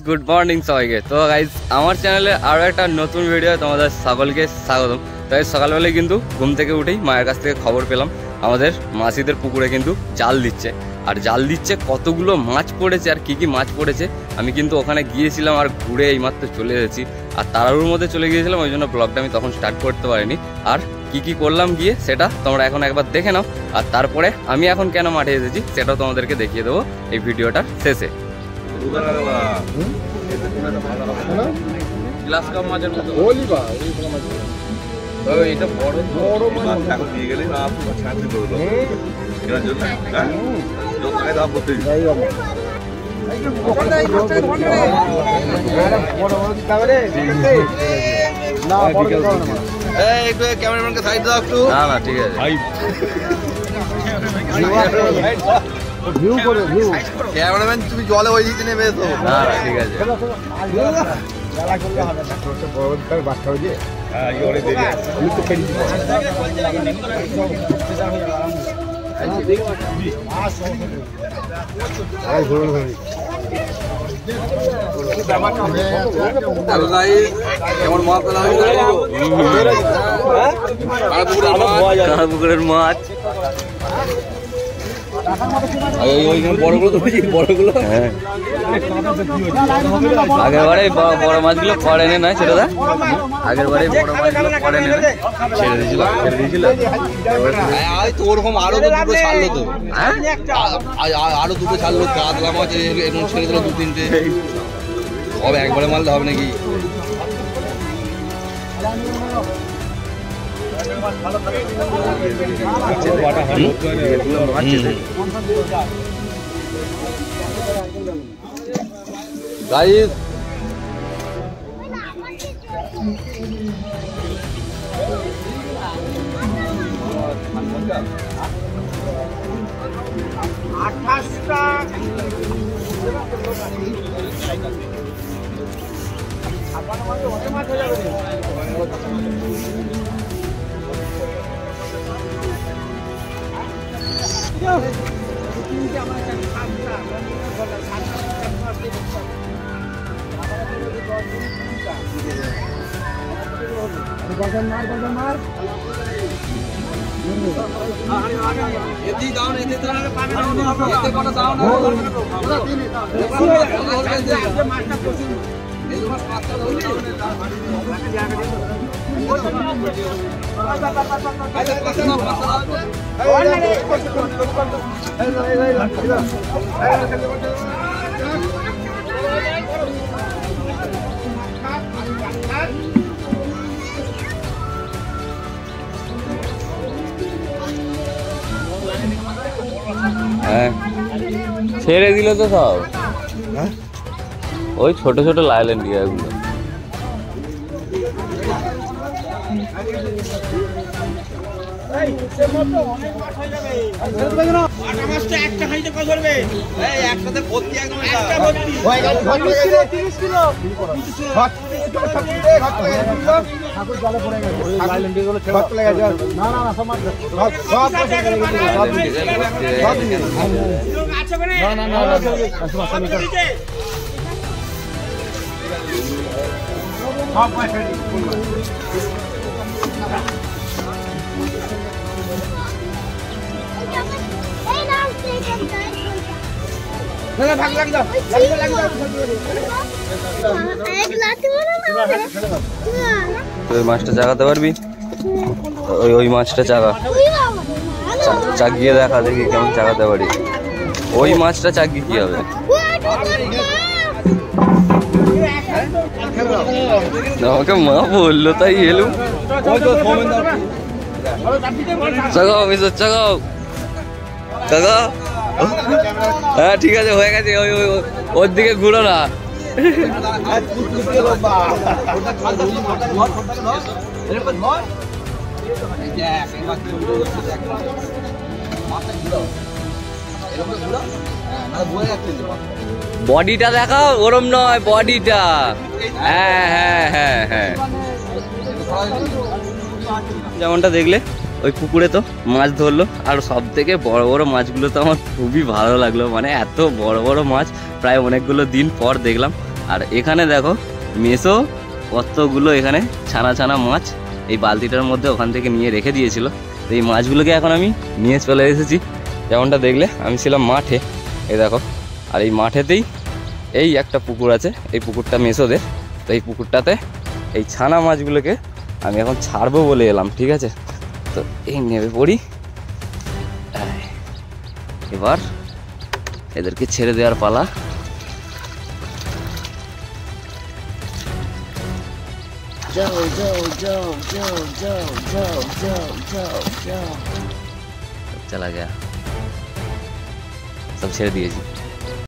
Good morning সবাইকে। তো guys আমার চ্যানেলে আরো একটা নতুন ভিডিও তোমাদের সকলকে স্বাগতম। তাই সকালবেলায় কিন্তু ঘুম থেকে উঠেই মায়ের কাছ থেকে খবর পেলাম আমাদের মাসিদের পুকুরে কিন্তু জাল দিচ্ছে, আর জাল দিচ্ছে কতগুলো মাছ পড়েছে আর কি কি মাছ পড়েছে আমি কিন্তু ওখানে গিয়েছিলাম আর ঘুরে এইমাত্র চলে এসেছি। আর তাড়াহুড়োর মধ্যে চলে গিয়েছিলাম, ওই জন্য ব্লগটা আমি তখন স্টার্ট করতে পারিনি। আর কি কি করলাম গিয়ে সেটা তোমরা এখন একবার দেখে নাও, আর তারপরে আমি এখন কেন মাঠে এসেছি সেটাও তোমাদেরকে দেখিয়ে দেবো এই ভিডিওটার শেষে। গ্লাস কাপ মাছের মতো এটা বড় বড় মাছ এখন নিয়ে গেলে না ছাড়তে করলো এর জন্য যত আগে দাম করতে যাই আমরা একটু ক্যামেরাম্যানকে সাইড দাও একটু। না না ঠিক আছে ভাই, ভিউ করে ভিউ ক্যামেরাম্যান তুমি জলে ওই দিকে নেমে এসো। না না ঠিক আছে জ্বালা করতে হবে না, ছোট বড় বড় বাচ্চা হয়ে যায়। হ্যাঁ ইওরে দেবে আমি তো ফেরি দিই এই ঘুরে ঘুরে হ্যালো গাইস, কেমন মাছ পেলাম? পুকুরের মাছ বড়গুলো তো বড়গুলো। হ্যাঁ আগের বারে বড় মাছগুলো পড়েনি না ছেড়ে দা, আগের বারে বড় মাছগুলো পড়েনি না ছেড়ে দিয়েছিল তো ওরকম আরো তো দুটো ছাড়লো তো। হ্যাঁ আরো দুটো ছাড়লো, কাতলা মাছ এরকম ছেড়ে দিল দু তিনটে। হবে একবারে মারলে হবে নাকি? গাইস হ্যাঁ ছেড়ে দিল তো সব। হ্যাঁ ওই ছোট ছোট লাইল ইন্ডিয়া গুলো মাছটা চাগাতে পারবি? ওই মাছটা চাগা, চাগিয়ে দেখা দেখি কেমন চাগাতে পারি। ওই মাছটা চাগিয়ে কি হবে? আমাকে মা বললো তাই এলুম। চাগাও মিশো চাগাও চাগাও। হ্যাঁ ঠিক আছে হয়ে গেছে, ওই ওর দিকে ঘুরো না। বডিটা দেখাও, ওরম নয় বডিটা। হ্যাঁ হ্যাঁ হ্যাঁ হ্যাঁ যেমনটা দেখলে ওই পুকুরে তো মাছ ধরলো, আর সব থেকে বড় বড় মাছগুলো তো আমার খুবই ভালো লাগলো, মানে এত বড় বড় মাছ প্রায় অনেকগুলো দিন পর দেখলাম। আর এখানে দেখো মেসো কতগুলো এখানে ছানা ছানা মাছ এই বালতিটার মধ্যে ওখান থেকে নিয়ে রেখে দিয়েছিল। তো এই মাছগুলোকে এখন আমি নিয়ে চলে এসেছি। যেমনটা দেখলে আমি ছিলাম মাঠে, এই দেখো, আর এই মাঠেতেই এই একটা পুকুর আছে, এই পুকুরটা মেসোদের। তো এই পুকুরটাতে এই ছানা মাছগুলোকে আমি এখন ছাড়বো বলে এলাম, ঠিক আছে? তো এই নেমে পড়ি, এবার এদেরকে ছেড়ে দেওয়ার পালা। যাও যাও যাও যাও যাও যাও যাও যাও যাও, চলা গয়া, সব ছেড়ে দিয়েছি।